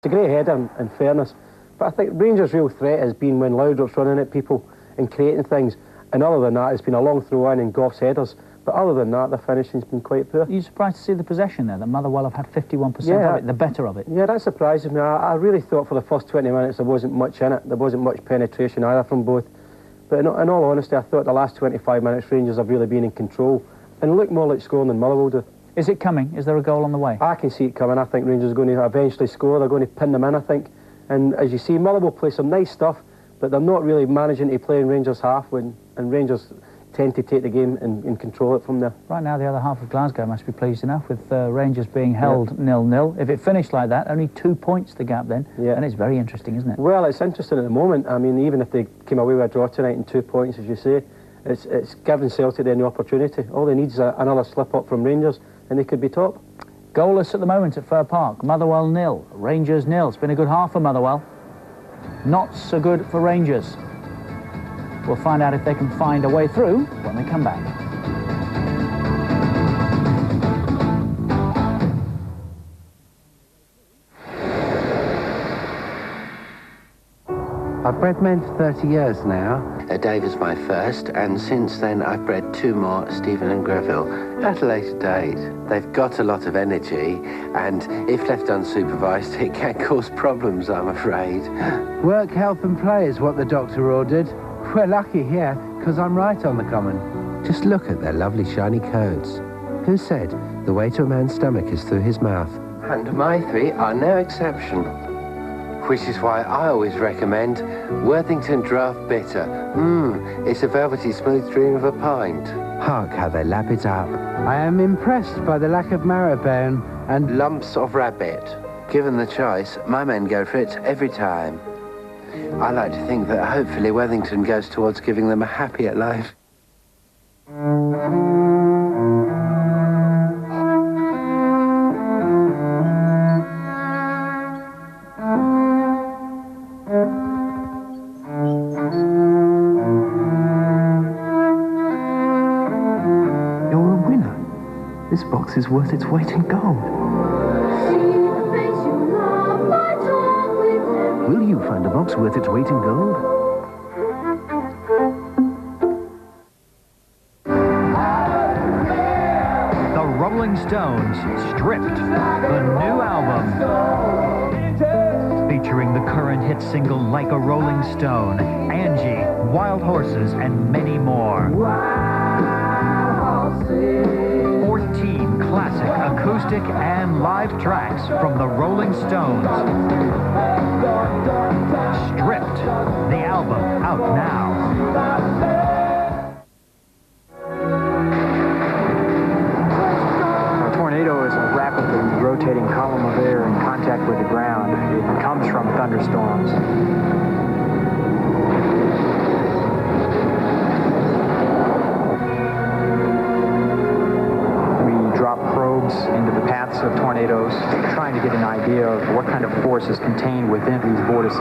It's a great header, in fairness, but I think Rangers' real threat has been when Laudrup's running at people and creating things, and other than that, it's been a long throw-in and Goff's headers, but other than that, the finishing's been quite poor. Are you surprised to see the possession there, that Motherwell have had 51% of it, the better of it? Yeah, that surprises me. I really thought for the first 20 minutes there wasn't much in it. There wasn't much penetration either from both. But in all honesty, I thought the last 25 minutes Rangers have really been in control and look more like scoring than Motherwell do. Is it coming? Is there a goal on the way? I can see it coming. I think Rangers are going to eventually score. They're going to pin them in, I think. And as you see, Motherwell play some nice stuff, but they're not really managing to play in Rangers' half, and Rangers tend to take the game and control it from there. Right now, the other half of Glasgow must be pleased enough with Rangers being held 0-0. If it finished like that, only 2 points the gap then, and it's very interesting, isn't it? Well, it's interesting at the moment. I mean, even if they came away with a draw tonight and 2 points, as you say, it's giving Celtic then the opportunity. All they need is another slip-up from Rangers, and they could be top. Goalless at the moment at Fir Park. Motherwell 0, Rangers 0. It's been a good half for Motherwell. Not so good for Rangers. We'll find out if they can find a way through when we come back. I've bred men for 30 years now. Dave is my first, and since then I've bred 2 more, Stephen and Greville, at a later date. They've got a lot of energy, and if left unsupervised, it can cause problems, I'm afraid. Work, health and play is what the doctor ordered. We're lucky here, because I'm right on the common. Just look at their lovely shiny coats. Who said the way to a man's stomach is through his mouth? And my 3 are no exception. Which is why I always recommend Worthington Draft Bitter. It's a velvety smooth dream of a pint. Hark how they lap it up. I am impressed by the lack of marrow bone and lumps of rabbit. Given the choice, my men go for it every time. I like to think that hopefully Worthington goes towards giving them a happier life. This box is worth its weight in gold. Will you find a box worth its weight in gold? The Rolling Stones, Stripped, the new album. Featuring the current hit single Like a Rolling Stone, Angie, Wild Horses, and many more. 14 classic acoustic and live tracks from the Rolling Stones. Stripped, the album, out now. A tornado is a rapidly rotating column of air in contact with the ground. It comes from thunderstorms. Into the paths of tornadoes, trying to get an idea of what kind of force is contained within these vortices.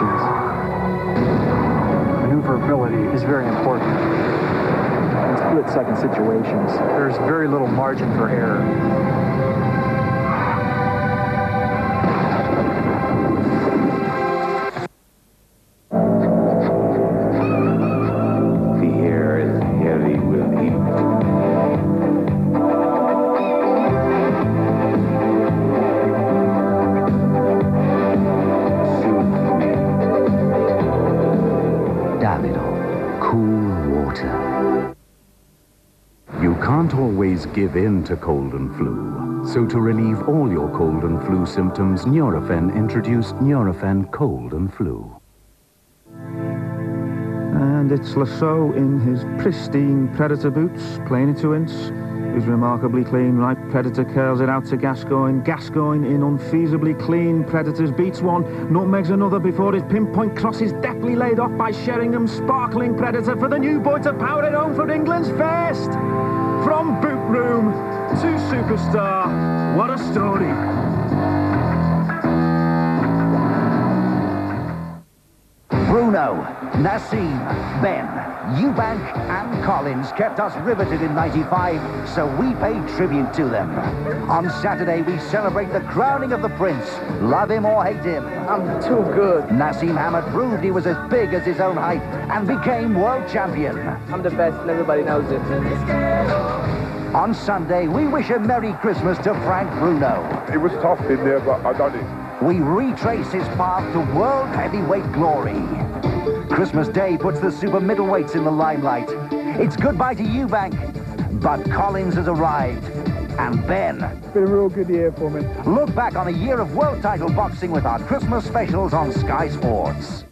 Maneuverability is very important in split-second situations. There's very little margin for error. The air is heavy with heat. Cool water. You can't always give in to cold and flu. So to relieve all your cold and flu symptoms, Nurofen introduced Nurofen Cold and Flu. And it's Lasso in his pristine Predator boots, playing it to Ince. His remarkably clean right Predator curls it out to Gascoigne. Gascoigne in unfeasibly clean Predators beats one, nutmegs another before his pinpoint cross is deftly laid off by Sheringham's sparkling Predator for the new boy to power it home for England's first. From boot room to superstar, what a story. Bruno, Bruno, Nassim, Ben, Eubank and Collins kept us riveted in '95, so we paid tribute to them. On Saturday, we celebrate the crowning of the Prince. Love him or hate him. I'm too good. Nassim Hamid proved he was as big as his own height and became world champion. I'm the best and everybody knows it. On Sunday, we wish a Merry Christmas to Frank Bruno. It was tough in there, but I done it. We retrace his path to world heavyweight glory. Christmas Day puts the super middleweights in the limelight. It's goodbye to Eubank, but Collins has arrived. And Ben. It's been a real good year for me. Look back on a year of world title boxing with our Christmas specials on Sky Sports.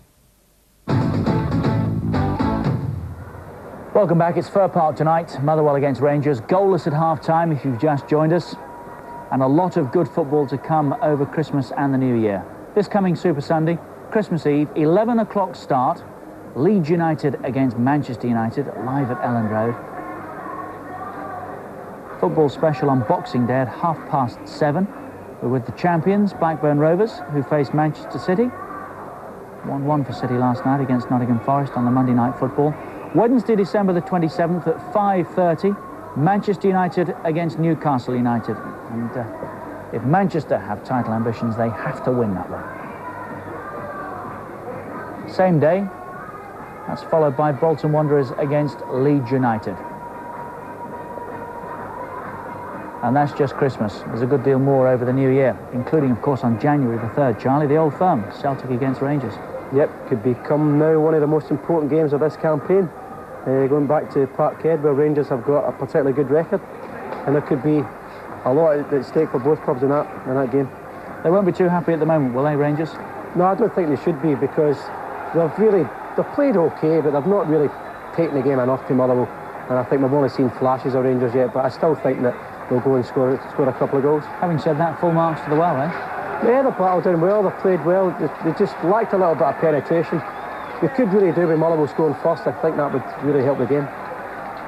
Welcome back. It's Fir Park tonight. Motherwell against Rangers. Goalless at half-time if you've just joined us. And a lot of good football to come over Christmas and the New Year. This coming Super Sunday, Christmas Eve, 11 o'clock start. Leeds United against Manchester United, live at Elland Road. Football special on Boxing Day at 7:30. We're with the champions, Blackburn Rovers, who faced Manchester City. 1-1 for City last night against Nottingham Forest on the Monday Night Football. Wednesday, December the 27th at 5:30. Manchester United against Newcastle United. And if Manchester have title ambitions, they have to win that one. Same day, that's followed by Bolton Wanderers against Leeds United. And that's just Christmas. There's a good deal more over the New Year, including, of course, on January the 3rd, Charlie, the Old Firm, Celtic against Rangers. Yep, could become now one of the most important games of this campaign. Going back to Parkhead, where Rangers have got a particularly good record, and there could be a lot at stake for both clubs in that game. They won't be too happy at the moment, will they, Rangers? No, I don't think they should be, because they've played okay, but they've not really taken the game enough to Motherwell, and I think we've only seen flashes of Rangers yet, but I still think that they'll go and score a couple of goals. Having said that, full marks to the well, eh? Yeah, they've battled down well, they've played well, they just lacked a little bit of penetration. We could really do with Motherwell scoring first. I think that would really help the game.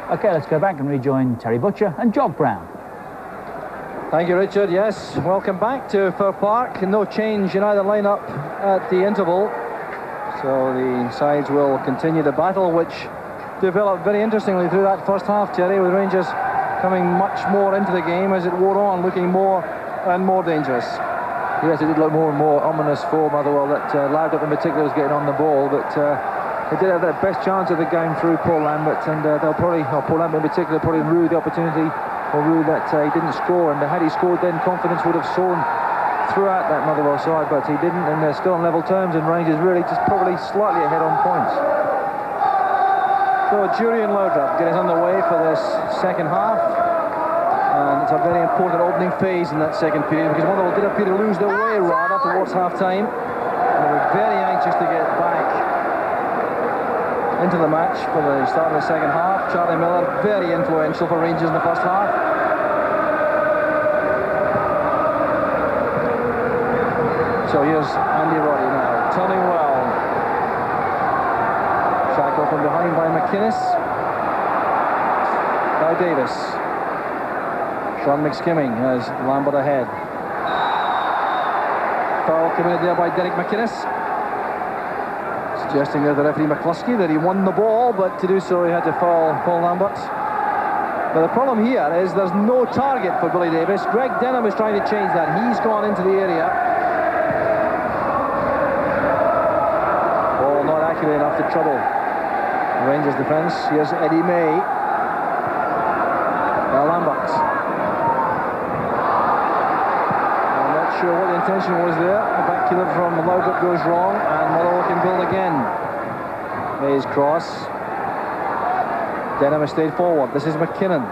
OK, let's go back and rejoin Terry Butcher and Jock Brown. Thank you, Richard. Yes, welcome back to Fir Park. No change in either line-up at the interval. So the sides will continue the battle, which developed very interestingly through that first half, Terry, with Rangers coming much more into the game as it wore on, looking more and more dangerous. Yes, it did look more and more ominous for Motherwell. That Loudon in particular was getting on the ball, but they did have their best chance of the game through Paul Lambert, and they'll probably, Paul Lambert in particular, probably rue the opportunity, or rue that he didn't score. And had he scored, then confidence would have soared throughout that Motherwell side, but he didn't, and they're still on level terms, and Rangers really just probably slightly ahead on points. So Jury and Loudon get us underway for this second half. And it's a very important opening phase in that second period, because Motherwell did appear to lose their way rather towards half-time. They were very anxious to get back into the match for the start of the second half. Charlie Miller, very influential for Rangers in the first half. So here's Andy Roddy now, turning well. Shackled from behind by McInnes. Now Davis. Sean McSkimming has Lambert ahead. Foul committed there by Derek McInnes. Suggesting there the referee McCluskey that he won the ball, but to do so he had to foul Paul Lambert. But the problem here is there's no target for Billy Davis. Greg Denham is trying to change that. He's gone into the area. Ball not accurate enough to trouble Rangers defence. Here's Eddie May. Now Lambert. Sure what the intention was there. The back killer from Loudon goes wrong, and Motherwell can build again. May's cross. Denham has stayed forward. This is McKinnon.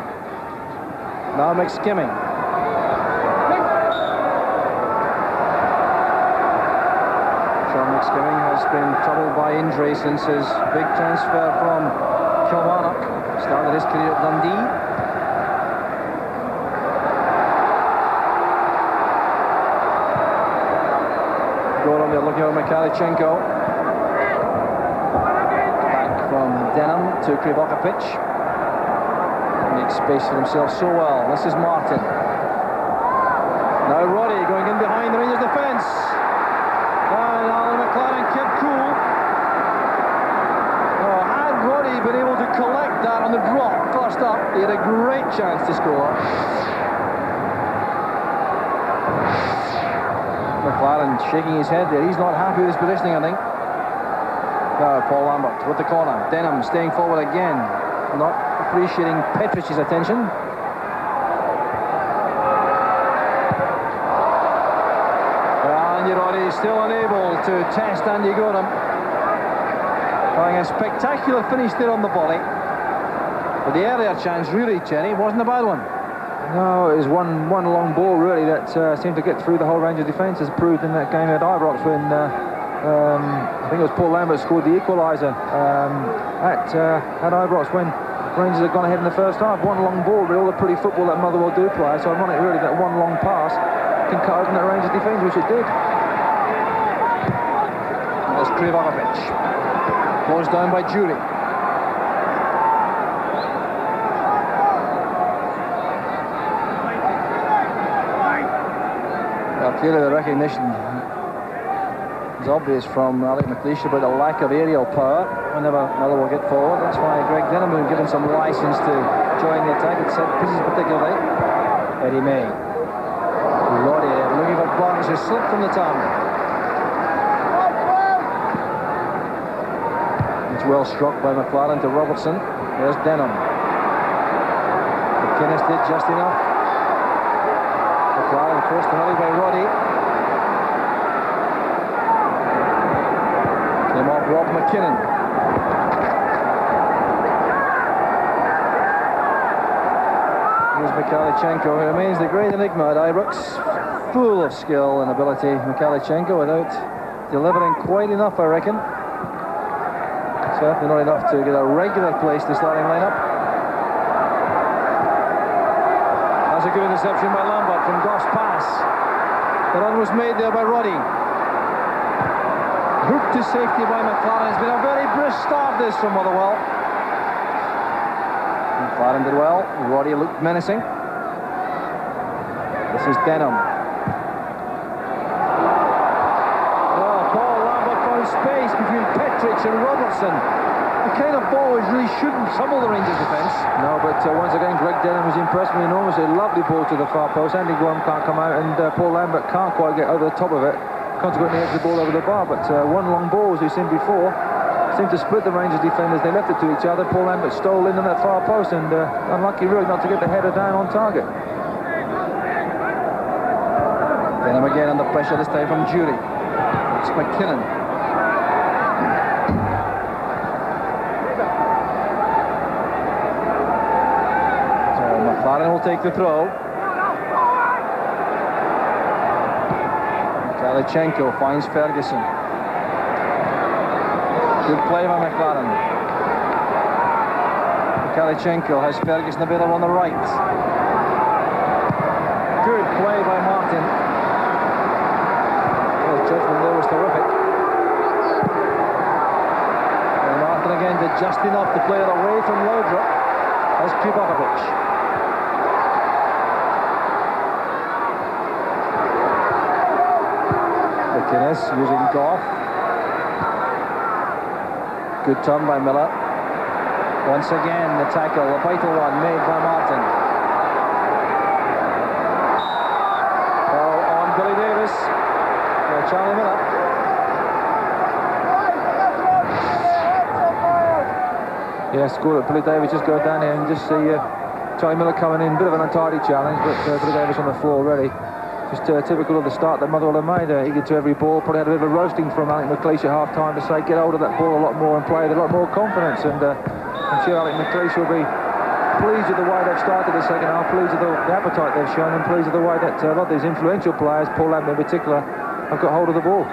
Now McSkimming. Sean McSkimming has been troubled by injury since his big transfer from Kilmarnock. Started his career at Dundee. They're looking at Mikhailchenko. Back from Denham to Krivokapic. Makes space for himself so well. This is Martin. Now Roddy going in behind the Rangers defence. And Alan McLaren kept cool. that on the drop. First up, he had a great chance to score. McLaren shaking his head there. He's not happy with his positioning, I think. Now Paul Lambert with the corner. Denham staying forward again. Not appreciating Petrich's attention. And Roddy still unable to test Andy Gorham. Having a spectacular finish there on the volley. But the earlier chance really, Jenny, wasn't a bad one. No, it was one long ball really that seemed to get through the whole Rangers defence, as proved in that game at Ibrox when I think it was Paul Lambert scored the equaliser at Ibrox when Rangers had gone ahead in the first half. One long ball, but all the pretty football that Motherwell do play. So ironic really that one long pass can cut open that Rangers defence, which it did. There's Krivonovic. Closed down by Jury. Clearly the recognition is obvious from Alec McLeish about the lack of aerial power whenever Motherwell get forward. That's why Greg Denham has been given some licence to join the attack at set pieces particularly. Eddie May. Roddy looking for Barnes, who slipped from the tongue. It's well struck by McLaren to Robertson. There's Denham. McInnes did just enough. McLaren forced an early by Roddy. Came off Rob McKinnon. Here's Mikhailchenko, who remains the great enigma at Ibrox. Full of skill and ability, Mikhailchenko, without delivering quite enough, I reckon. Certainly not enough to get a regular place in the starting lineup. That's a good interception by Lambert from Goff's pass. The run was made there by Roddy. Hooked to safety by McLaren. It's been a very brisk start this from Motherwell. McLaren did well. Roddy looked menacing. This is Denham. Oh, Paul Lambert found space between Petrich and Robertson. The kind of ball which really shouldn't trouble the Rangers defence. No, but once again, Greg Denham was impressed me enormously. A lovely ball to the far post. Andy Gorham can't come out, and Paul Lambert can't quite get over the top of it. Consequently, heads the ball over the bar. But one long ball, as we've seen before, seemed to split the Rangers defenders. They left it to each other. Paul Lambert stole in on that far post, and unlucky really not to get the header down on target. Denham again under pressure, this time from Jury. It's McKinnon. McLaren will take the throw. Mikhailchenko finds Ferguson. Good play by McLaren. Mikhailchenko has Ferguson available on the right. Good play by Martin. His judgment there was terrific. And Martin again did just enough to play it away from Laudrup. As Krivonovic. McInnes using Goff. Good turn by Miller. Once again, the tackle, a vital one made by Martin. Ball on Billy Davis. Charlie Miller. Yeah, scored it. Billy Davis just go down here and just see Charlie Miller coming in. Bit of an untidy challenge, but Billy Davis on the floor already. Just typical of the start that Motherwell have made. Eager to every ball. Probably had a bit of a roasting from Alec McLeish at half-time to say get hold of that ball a lot more and play with a lot more confidence. And I'm sure Alec McLeish will be pleased with the way they've started the second half, pleased with the appetite they've shown, and pleased with the way that a lot of these influential players, Paul Lambert in particular, have got hold of the ball.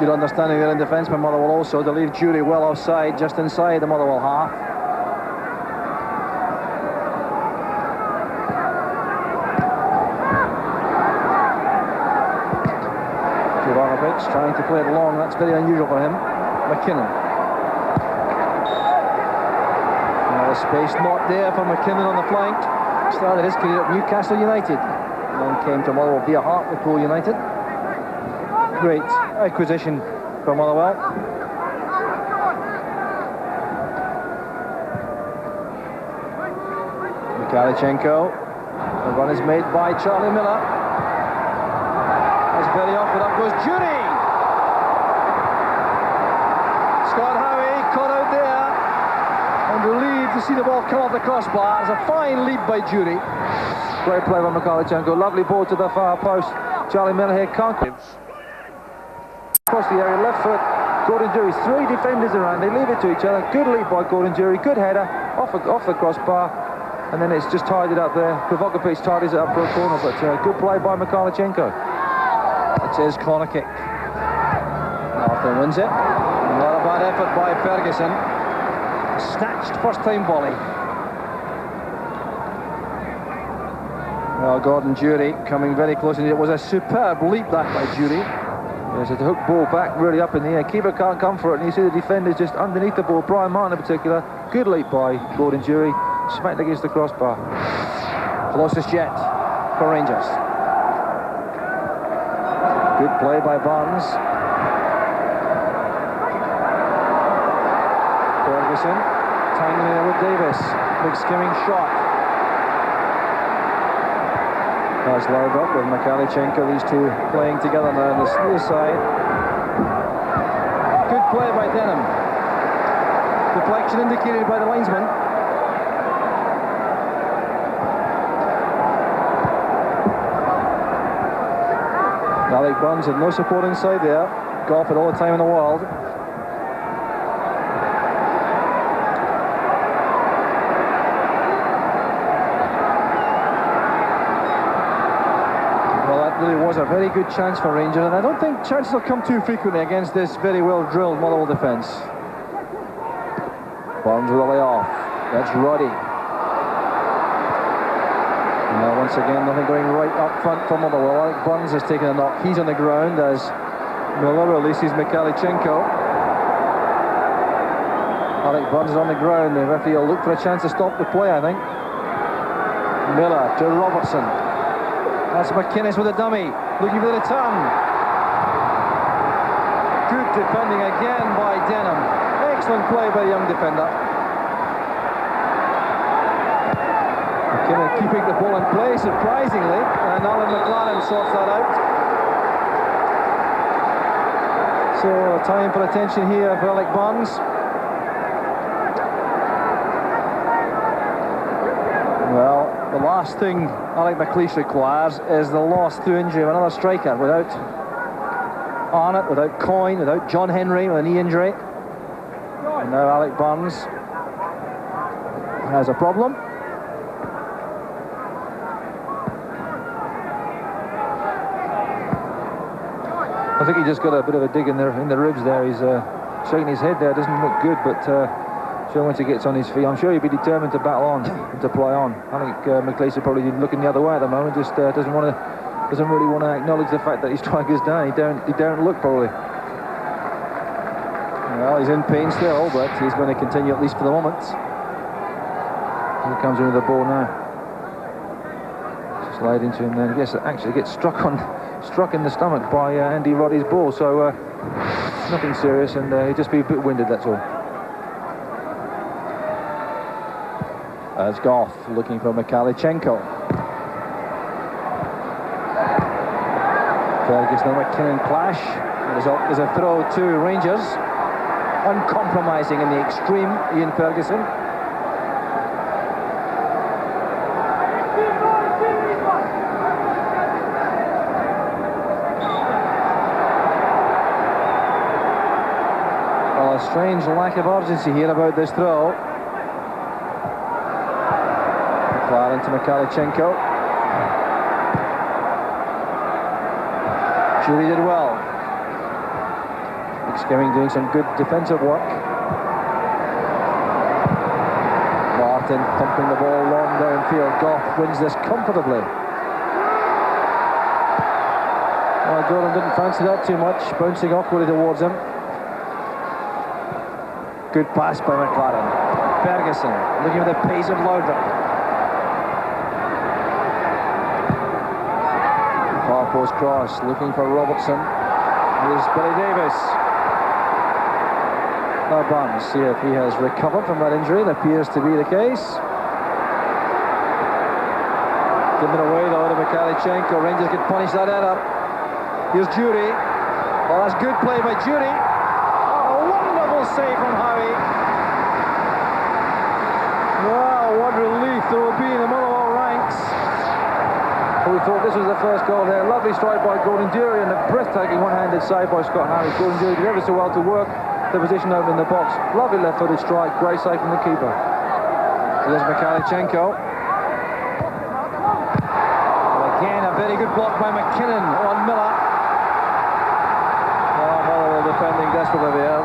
Good understanding there in defence by Motherwell also to leave Jury well offside, just inside the Motherwell half. Trying to play it long, that's very unusual for him. McKinnon. Now the space not there for McKinnon on the flank. Started his career at Newcastle United. Then came to Motherwell via Hartlepool United. Great acquisition for Motherwell. Mikalichenko. The run is made by Charlie Miller. That's very off, but up goes Jury. Scott Howie caught out there and relieved to see the ball come off the crossbar. It's a fine lead by Jury. Great play by Mikalichenko. Lovely ball to the far post. Charlie Miller here can't. Across the area, left foot. Gordon Jury's 3 defenders around. They leave it to each other. Good lead by Gordon Jury. Good header off the crossbar. And then it's just tied it up there. Provocapic tidies it up for a corner, but good play by Mikalichenko. It's his corner kick. Northern wins it. Not a bad effort by Ferguson. Snatched first time volley. Well, Gordon Jury coming very close, and it was a superb leap that by Jury. There's a hook ball back really up in the air. Keeper can't come for it, and you see the defenders just underneath the ball. Brian Martin in particular. Good leap by Gordon Jury. Smacked against the crossbar. Closest yet for Rangers. Good play by Barnes. Ferguson tangling there with Davis. Big skimming shot. That's lowered up with Mikalichenko. These two playing together now on the near side. Good play by Denham. Deflection indicated by the linesman. Alec Burns had no support inside there. Goff had all the time in the world. Well, that really was a very good chance for Rangers, and I don't think chances will come too frequently against this very well drilled Motherwell defence. Burns with a layoff. That's Roddy. Once again, nothing going right up front for Motherwell. Alec Burns has taken a knock. He's on the ground as Miller releases Mikalichenko. Alec Burns is on the ground. The referee will look for a chance to stop the play, I think. Miller to Robertson. That's McInnes with a dummy. Looking for the return. Good defending again by Denham. Excellent play by the young defender. Keeping the ball in play, surprisingly, and Alan McLaren sorts that out. So, time for attention here for Alec Burns. Well, the last thing Alec McLeish requires is the loss through injury of another striker. Without Arnott, without Coyne, without John Henry with a knee injury. And now Alec Burns has a problem. I think he just got a bit of a dig in the ribs there. He's shaking his head there. Doesn't look good, but sure once he gets on his feet, I'm sure he'll be determined to battle on and to play on. I think McLeish is probably looking the other way at the moment. Just doesn't really want to acknowledge the fact that his striker's down. He don't look probably. Well, he's in pain still, but he's going to continue at least for the moment. Here comes in with the ball now. Slide into him then. Yes, actually gets struck in the stomach by Andy Roddy's ball, so nothing serious, and he'll just be a bit winded, that's all. As Goff looking for Mikalichenko. Ferguson and McKinnon clash. The result is a throw to Rangers. Uncompromising in the extreme, Ian Ferguson. A strange lack of urgency here about this throw. McLaren to Mikalichenko. Jury did well. Skimming doing some good defensive work. Martin pumping the ball long downfield. Goff wins this comfortably. Well, Jordan didn't fancy that too much, bouncing awkwardly towards him. Good pass by McLaren. Ferguson looking at the pace of Laudrup. Far post cross, looking for Robertson. Here's Billy Davis. Now Barnes, see if he has recovered from that injury. It appears to be the case. Given away though to Mikhailchenko. Rangers can punish that error. Here's Jury. Oh, that's good play by Jury. Oh, a wonderful save from Howie. Wow, what relief there will be in the Motherwell ranks. We thought this was the first goal there. Lovely strike by Gordon Dury and a breathtaking one-handed save by Scott Harris. Gordon Dury did ever so well to work the position open in the box. Lovely left-footed strike. Great save from the keeper. Here's Mikhailchenko. Again, a very good block by McKinnon on Miller. Motherwell defending desperately there.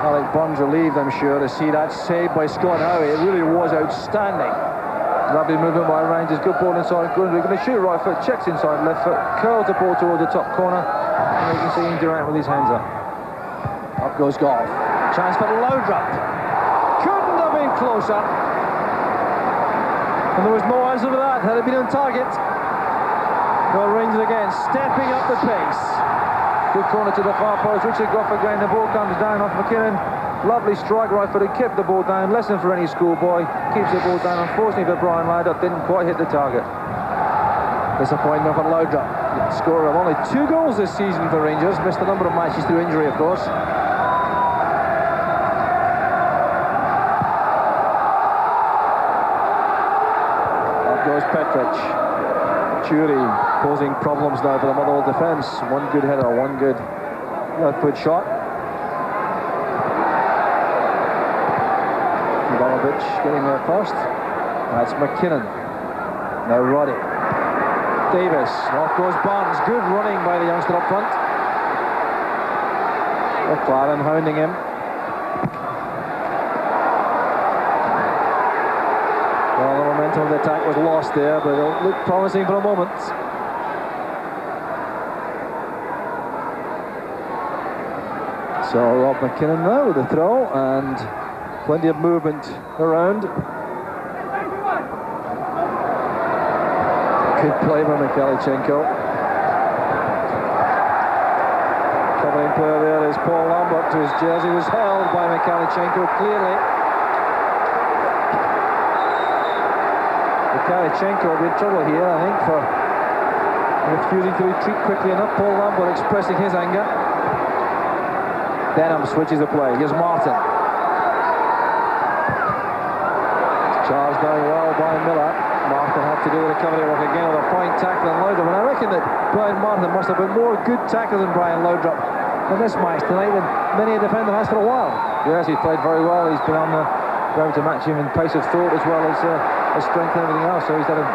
Alec Burns relieved, I'm sure, to see that save by Scott Howie. It really was outstanding. Lovely movement by Rangers. Good ball inside. We're going to shoot right foot, checks inside left foot, curls the ball towards the top corner. And you can see Ian Durant with his hands up. Up goes Goff. Chance for Laudrup. Couldn't have been closer. And there was no answer for that. Had it been on target. Well, Rangers again stepping up the pace. Good corner to the far post. Richard Goff again. The ball comes down off McKinnon. Lovely strike, right footed, kept the ball down. Lesson for any schoolboy. Keeps the ball down. Unfortunately for Brian Laudrup, didn't quite hit the target. Disappointment for Laudrup. Scorer of only 2 goals this season for Rangers. Missed a number of matches through injury, of course. Up goes Petrich. Jury posing problems now for the Motherwell defence. One good header, one good left-foot shot. Getting there first. That's McKinnon. Now Roddy. Davis. Off goes Barnes. Good running by the youngster up front. McLaren hounding him. Well, the momentum of the attack was lost there, but it looked promising for a moment. So Rob McKinnon now with the throw, and plenty of movement around. Good play by Mikhailchenko. Covering player there is Paul Lambert. His jersey was held by Mikhailchenko clearly. Mikhailchenko will be in trouble here, I think, for refusing to retreat quickly enough. Paul Lambert expressing his anger. Denham switches the play. Here's Martin. Charged down well by Miller. Martin had to do the recovery work again with a fine tackle on Laudrup. And I reckon that Brian Martin must have been more good tackler than Brian Laudrup in this match tonight than many a defender has for a while. Yes, he's played very well. He's been on the ground to match him in pace of thought as well as strength and everything else. So he's had an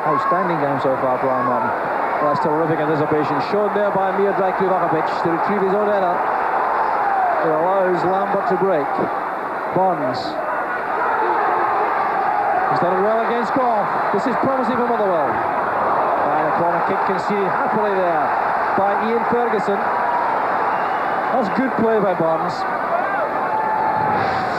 outstanding game so far, Brian Martin. Well, that's terrific anticipation. Shown there by Miodrag Krivokapic to retrieve his own error. It allows Lambert to break. Bonds. He's done it well against Goff. This is promising for Motherwell. And a corner kick conceded happily there by Ian Ferguson. That's good play by Barnes.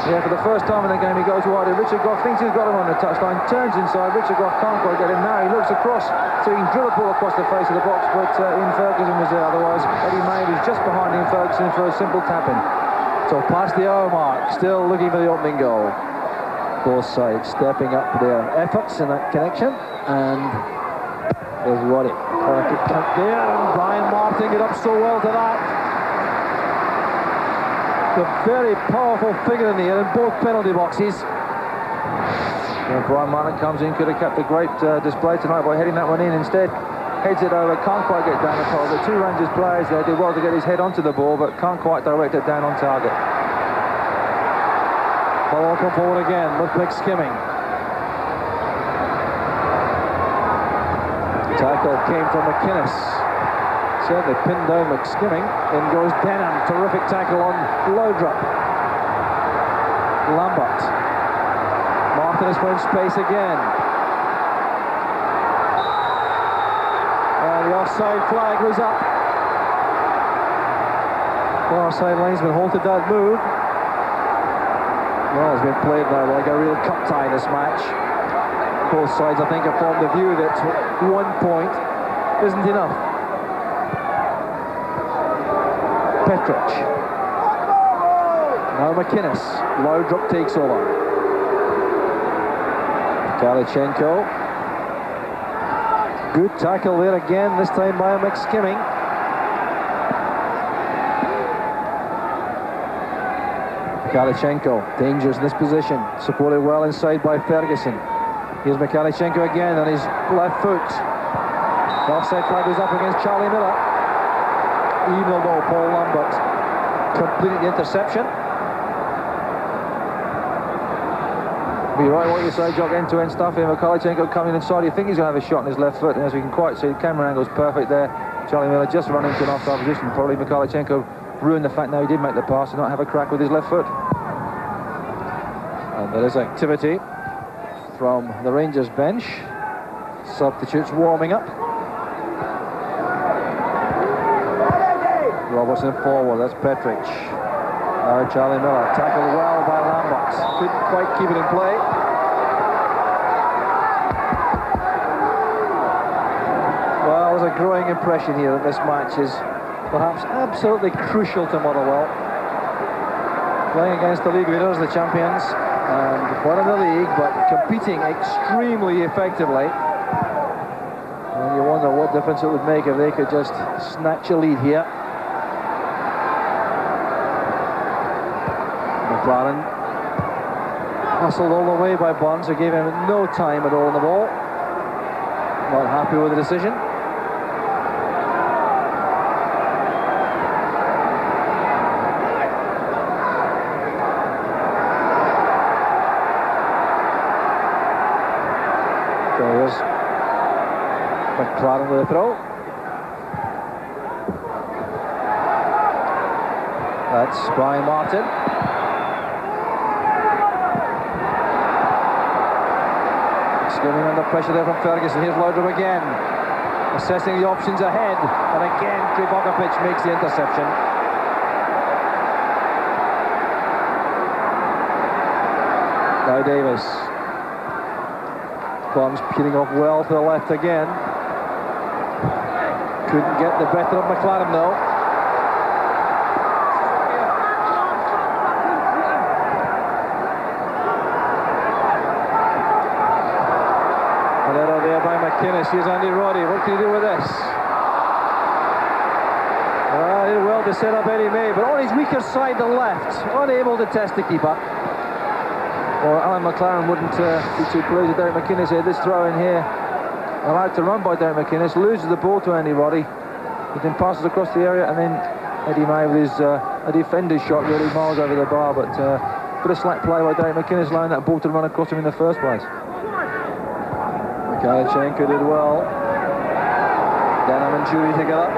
Yeah, for the first time in the game he goes wide. Richard Goff thinks he's got him on the touchline, turns inside. Richard Goff can't quite get him now. He looks across so he can drill a ball across the face of the box, but Ian Ferguson was there. Otherwise, Eddie May was just behind Ian Ferguson for a simple tap-in. So past the hour mark, still looking for the opening goal. Both sides stepping up their efforts in that connection, and there's Roddy. There, and Brian Martin got up so well to that. A very powerful figure in the air in both penalty boxes. And Brian Martin comes in, could have kept a great display tonight by heading that one in. Instead, heads it over, can't quite get down the pole. The 2 Rangers players there did well to get his head onto the ball, but can't quite direct it down on target. Ball come forward again with McSkimming. Tackle came from McInnes. Certainly pinned down McSkimming. In goes Denham. Terrific tackle on Laudrup. Lambert. Martin has found space again. And the offside flag was up. The offside linesman halted that move. Well, it's been played now like a real cup tie this match. Both sides, I think, have formed the view that 1 point isn't enough. Petrich. Now McInnes. Laudrup takes over. Mikhailchenko. Good tackle there again, this time by McSkimming. Mikalichenko, dangerous in this position, supported well inside by Ferguson. Here's Mikalichenko again on his left foot. The offside flag goes up against Charlie Miller. Even though Paul Lambert completed the interception. Be right what you say, Jock, end-to-end stuff here. Mikalichenko coming inside. You think he's going to have a shot on his left foot, and as we can quite see, the camera angle's perfect there. Charlie Miller just running into an offside position. Probably Mikalichenko ruined the fact now he did make the pass and not have a crack with his left foot. And there is activity from the Rangers bench. Substitutes warming up. Robertson forward, that's Petric. Now Charlie Miller, tackled well by Lambert. Couldn't quite keep it in play. Well, there's a growing impression here that this match is perhaps absolutely crucial to Motherwell. Playing against the league leaders, the champions, and won in the league, but competing extremely effectively. And you wonder what difference it would make if they could just snatch a lead here. McLaren hustled all the way by Bonds, who gave him no time at all on the ball. Not happy with the decision. So here's McLaren with a throw. That's Brian Martin. Skimming under pressure there from Ferguson. Here's Laudrup again, assessing the options ahead, and again Krivokapic makes the interception. Now Davis. Bonds peeling off well to the left again. Couldn't get the better of McLaren though. McInnes, here's Andy Roddy. What can he do with this? Well, he did well to set up Eddie May, but on his weaker side, the left, unable to test the keeper. Or Alan McLaren wouldn't be too pleased with Derek McInnes here. This throw in here, allowed to run by Derek McInnes, loses the ball to Andy Roddy. He then passes across the area, and then Eddie May with his a defender's shot really miles over the bar, but bit of slack play by Derek McInnes, allowing that ball to run across him in the first place. Mikalichenko did well. Denham and Jury together.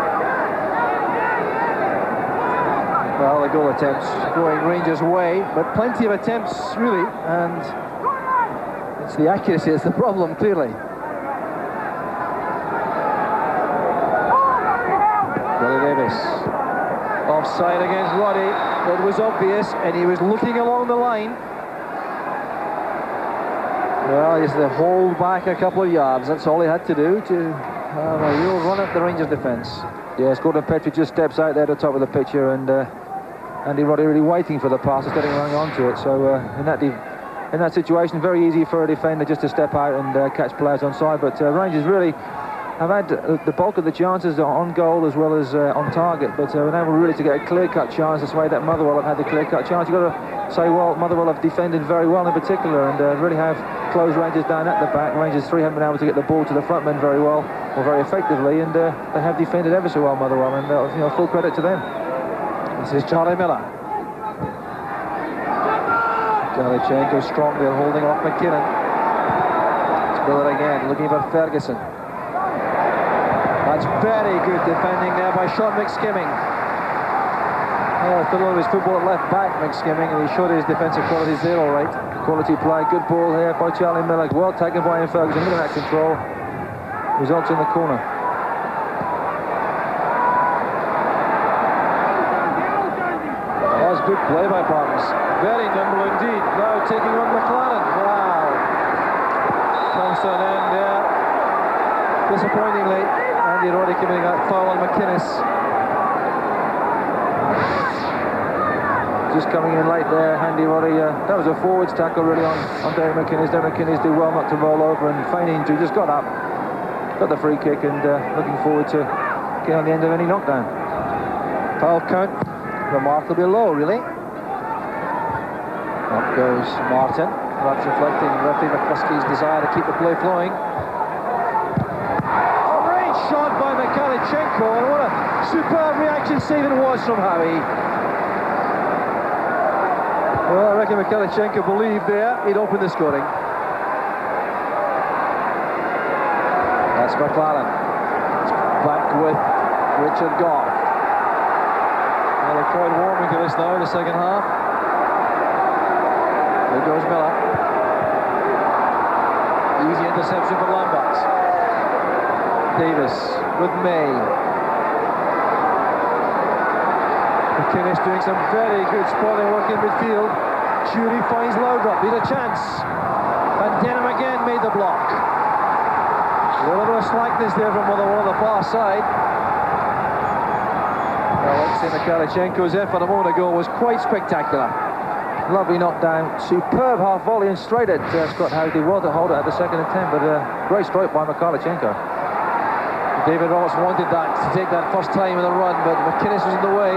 Well, the goal attempts going Rangers' way, but plenty of attempts really, and it's the accuracy that's the problem, clearly. Billy Davis. Offside against Roddy. It was obvious, and he was looking along the line. Well, he's to hold back a couple of yards. That's all he had to do to have a real run at the Rangers defence. Yes, Gordon Petric just steps out there at the top of the picture, and Andy Roddy really waiting for the pass instead of running onto it. So in that situation, very easy for a defender just to step out and catch players on side. But Rangers really have had the bulk of the chances on goal as well as on target, but we're able really to get a clear-cut chance. That's the way that Motherwell have had the clear-cut chance. You've got to say, well, Motherwell have defended very well in particular, and really have closed Rangers down at the back. Rangers 3 haven't been able to get the ball to the front men very well, or very effectively, and they have defended ever so well, Motherwell, and full credit to them. This is Charlie Miller. Mikalichenko strongly holding off McKinnon. It's Miller again, looking for Ferguson. That's very good defending there by Sean McSkimming. Fiddle of his football at left back, McSkimming, and he showed his defensive qualities there, all right. Quality play, good ball here by Charlie Miller. Well taken by Ian Ferguson, look at that control. Results in the corner. That's good play by Barnes. Very nimble indeed. Now taking on McLaren. Wow. Comes to an end there. Disappointingly, Andy Roddy committing that foul on McInnes. Just coming in late there, Andy Roddy. That was a forwards tackle really on Derek McInnes. Derek McInnes did well not to roll over and feigning injury, just got up. got the free kick and looking forward to getting on the end of any knockdown. Foul count remarkably low, really. Up goes Martin, perhaps reflecting referee McCluskey's desire to keep the play flowing. Great shot by Mikalichenko, and what a superb reaction save it was from Howie. Well, I reckon Mikalichenko believed there he'd open the scoring. That's McLaren. It's back with Richard Goff. Well, they're quite warming to this now in the second half. There goes Miller. Easy interception for Lambert. Davis with May. McInnes doing some very good spotting work in midfield. Jury finds Laudrup. He's a chance. And Denham again made the block. A little bit of slackness there from Motherwell on the far side. Alexei Mikalichenko's effort a moment ago was quite spectacular. Lovely knockdown, superb half volley and straight at Scott Howie. Well to hold it at the second attempt, but great strike by Mikalichenko. David Roberts wanted that to take that first time in the run, but McInnes was in the way.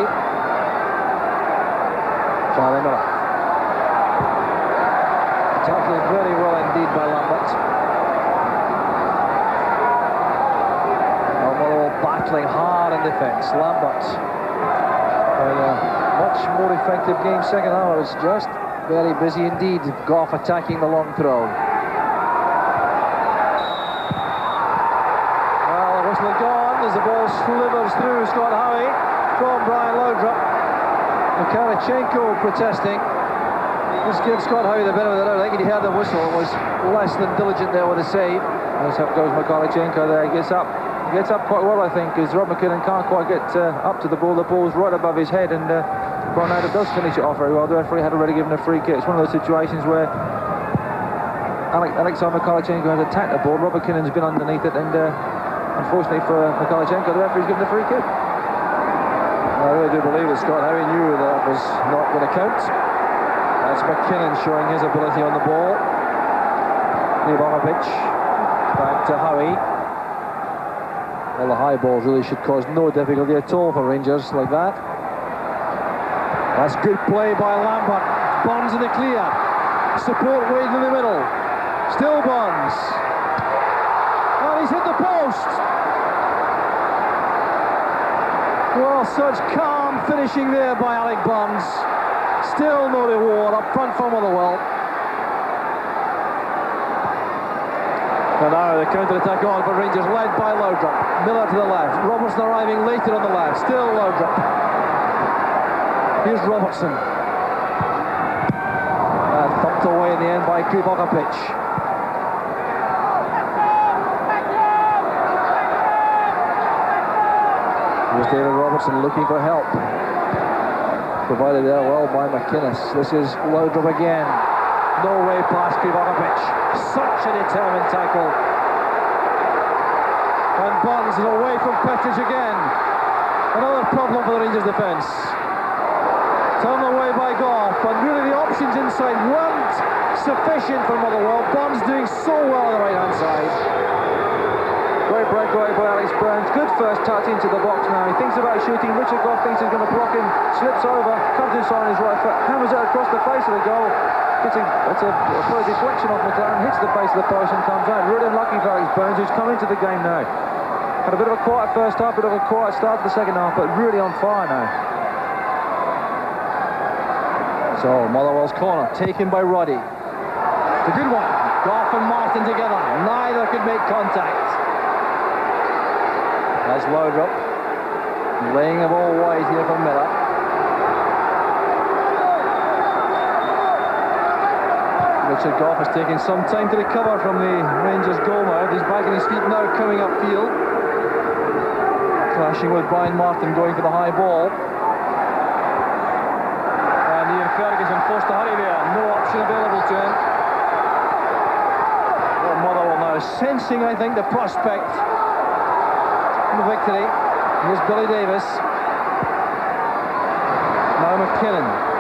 Charlie Miller. Tackled very well indeed by Lambert. Motherwell battling hard in defence. Lambert. Much more effective game second half. It was just very busy indeed. Goff attacking the long throw. Well, the whistle had gone as the ball slithers through Scott Howie from Brian Laudrup. Mikalichenko protesting. Let's give Scott Howie the benefit of the doubt. I think he heard the whistle and was less than diligent there with a save. As up goes Mikalichenko there. He gets up quite well, I think, as Rob McKinnon can't quite get up to the ball. The ball's right above his head, and Ronaldo does finish it off very well. The referee had already given a free kick. It's one of those situations where Alexander Mikalichenko has attacked the ball. Rob McKinnon's been underneath it, and unfortunately for Mikalichenko, the referee's given the free kick. I really do believe that Scott Howie knew that was not going to count. That's McKinnon showing his ability on the ball. Livakovic back to Howie. Well, the high balls really should cause no difficulty at all for Rangers like that. That's good play by Lambert. Bonds in the clear. Support Wade in the middle. Still Bonds. And he's hit the post. Well, such calm finishing there by Alec Bonds. Still no reward up front for Motherwell. And now the counter-attack on for Rangers, led by Laudrup. Miller to the left. Robertson arriving later on the left. Still Laudrup. Here's Robertson. Thumped away in the end by Livakovic. Here's David Robertson looking for help. Provided there well by McInnes. This is Laudrup again. No way past Livakovic. Such a determined tackle. And Bonds is away from Petric again. Another problem for the Rangers defence. Turned away by Goff, and really the options inside weren't sufficient for Motherwell. Bonds doing so well on the right hand side. Great breakaway by Alex Burns. Good first touch into the box now. He thinks about shooting. Richard Goff thinks he's going to block him. Slips over, comes inside on his right foot, hammers it across the face of the goal. It's a deflection off McLaren, hits the base of the post and comes out. Really unlucky for Alex Burns, who's come into the game now. Had a bit of a quiet first half, bit of a quiet start to the second half, but really on fire now. So Motherwell's corner taken by Roddy. It's a good one. Goff and Martin together. Neither could make contact. That's Laudrup laying the ball wide here for Miller. Richard Goff has taken some time to recover from the Rangers goal now. He's back on his feet now, coming upfield. Clashing with Brian Martin, going for the high ball. And Ian Ferguson forced to hurry there. No option available to him. Well, Motherwell now sensing, I think, the prospect of the victory. Here's Billy Davis. Now McKinnon.